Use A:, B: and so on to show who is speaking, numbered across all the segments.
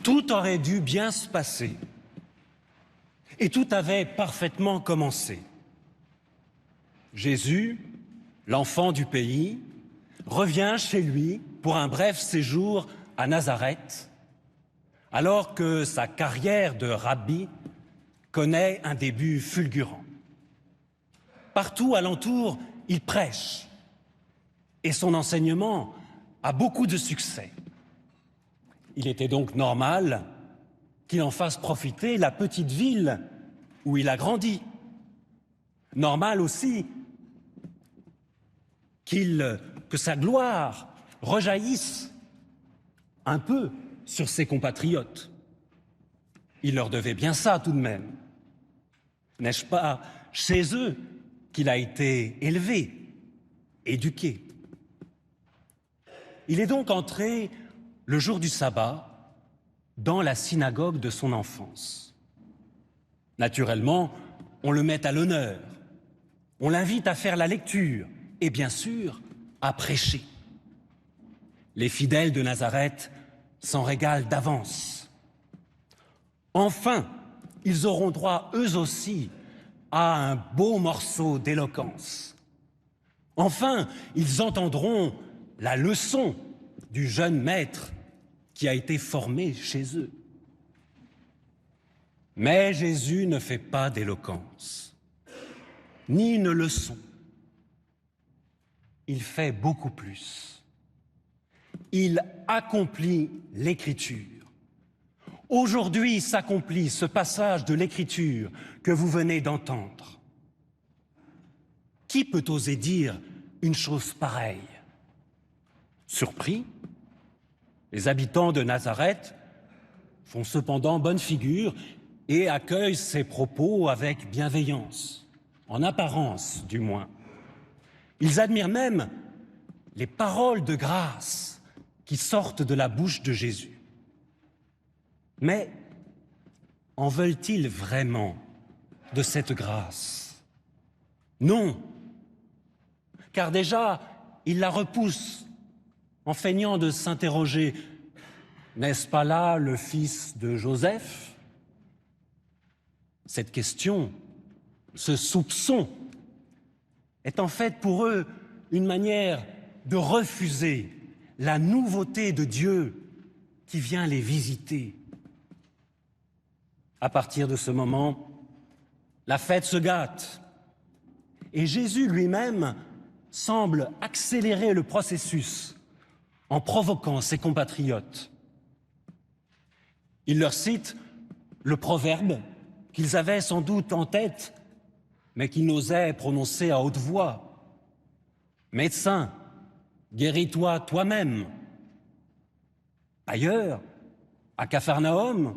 A: Tout aurait dû bien se passer. Et tout avait parfaitement commencé. Jésus, l'enfant du pays, revient chez lui pour un bref séjour à Nazareth, alors que sa carrière de rabbi connaît un début fulgurant. Partout alentour, il prêche, et son enseignement a beaucoup de succès. Il était donc normal qu'il en fasse profiter la petite ville où il a grandi. Normal aussi que sa gloire rejaillisse un peu sur ses compatriotes. Il leur devait bien ça tout de même. N'est-ce pas chez eux qu'il a été élevé, éduqué? Il est donc entré le jour du sabbat dans la synagogue de son enfance. Naturellement, on le met à l'honneur, on l'invite à faire la lecture et bien sûr à prêcher. Les fidèles de Nazareth s'en régalent d'avance. Enfin, ils auront droit eux aussi à un beau morceau d'éloquence. Enfin, ils entendront la leçon du jeune maître qui a été formé chez eux. Mais Jésus ne fait pas d'éloquence, ni une leçon. Il fait beaucoup plus. Il accomplit l'Écriture. Aujourd'hui s'accomplit ce passage de l'Écriture que vous venez d'entendre. Qui peut oser dire une chose pareille? Surpris, les habitants de Nazareth font cependant bonne figure et accueillent ces propos avec bienveillance, en apparence du moins. Ils admirent même les paroles de grâce qui sortent de la bouche de Jésus. Mais en veulent-ils vraiment de cette grâce? Non, car déjà, ils la repoussent en feignant de s'interroger. N'est-ce pas là le fils de Joseph? Cette question, ce soupçon, est en fait pour eux une manière de refuser la nouveauté de Dieu qui vient les visiter. À partir de ce moment, la fête se gâte et Jésus lui-même semble accélérer le processus en provoquant ses compatriotes. Il leur cite le proverbe qu'ils avaient sans doute en tête, mais qu'ils n'osaient prononcer à haute voix. « Médecin, guéris-toi toi-même ». Ailleurs, à Capharnaüm,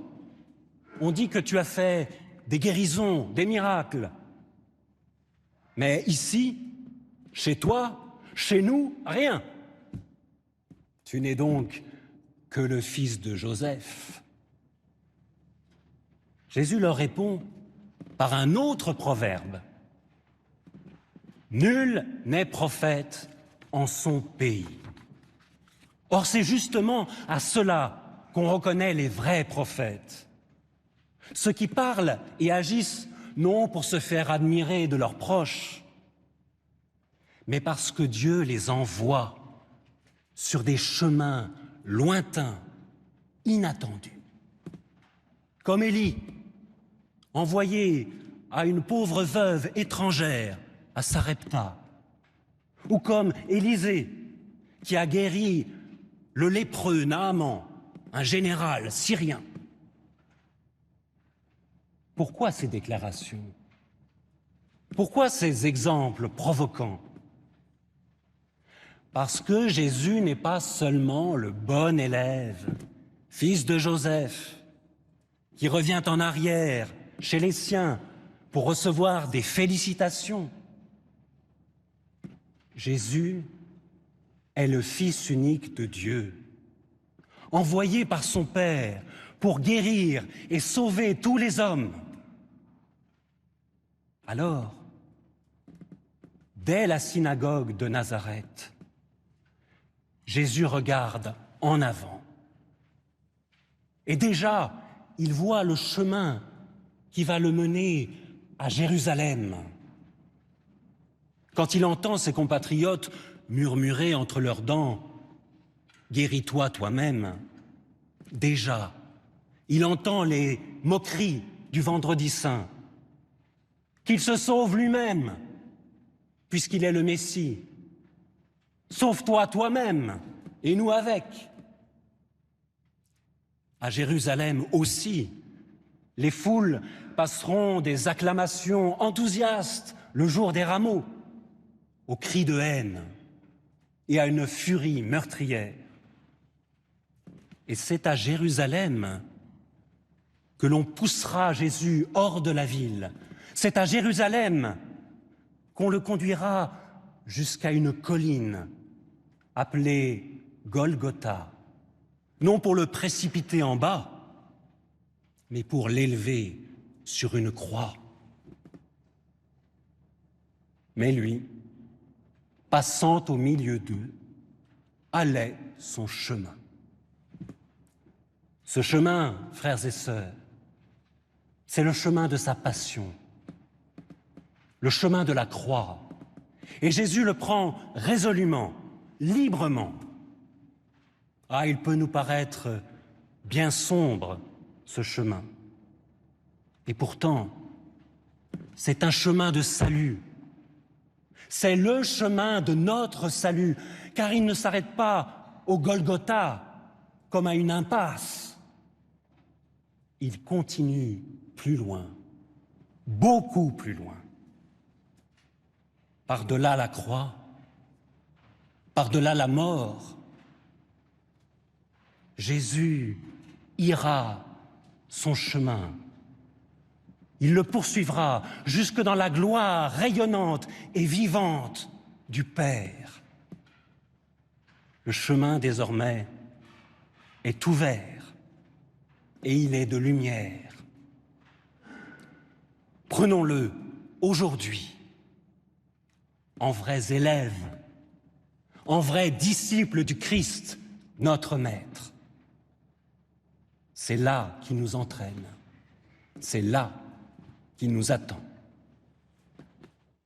A: on dit que tu as fait des guérisons, des miracles. Mais ici, chez toi, chez nous, rien. Tu n'es donc que le fils de Joseph. Jésus leur répond par un autre proverbe. Nul n'est prophète en son pays. Or, c'est justement à cela qu'on reconnaît les vrais prophètes. Ceux qui parlent et agissent non pour se faire admirer de leurs proches, mais parce que Dieu les envoie sur des chemins lointains, inattendus. Comme Élie, envoyé à une pauvre veuve étrangère à Sarepta, ou comme Élisée, qui a guéri le lépreux Naaman, un général syrien. Pourquoi ces déclarations? Pourquoi ces exemples provoquants? Parce que Jésus n'est pas seulement le bon élève, fils de Joseph, qui revient en arrière chez les siens pour recevoir des félicitations. Jésus est le Fils unique de Dieu, envoyé par son Père pour guérir et sauver tous les hommes. Alors, dès la synagogue de Nazareth, Jésus regarde en avant. Et déjà, il voit le chemin qui va le mener à Jérusalem. Quand il entend ses compatriotes murmurer entre leurs dents « Guéris-toi toi-même », déjà, il entend les moqueries du Vendredi Saint, qu'il se sauve lui-même, puisqu'il est le Messie. Sauve-toi toi-même, et nous avec. À Jérusalem aussi, les foules passeront des acclamations enthousiastes le jour des rameaux, aux cris de haine et à une furie meurtrière. Et c'est à Jérusalem que l'on poussera Jésus hors de la ville. C'est à Jérusalem qu'on le conduira jusqu'à une colline appelée Golgotha, non pour le précipiter en bas, mais pour l'élever sur une croix. Mais lui, passant au milieu d'eux, allait son chemin. Ce chemin, frères et sœurs, c'est le chemin de sa passion, le chemin de la croix. Et Jésus le prend résolument, librement. Ah, il peut nous paraître bien sombre, ce chemin. Et pourtant, c'est un chemin de salut. C'est le chemin de notre salut, car il ne s'arrête pas au Golgotha comme à une impasse. Il continue plus loin, beaucoup plus loin. Par-delà la croix, par-delà la mort, Jésus ira son chemin. Il le poursuivra jusque dans la gloire rayonnante et vivante du Père. Le chemin désormais est ouvert et il est de lumière. Prenons-le aujourd'hui en vrais élèves, en vrais disciples du Christ, notre Maître. C'est là qu'il nous entraîne, c'est là qu'il nous attend.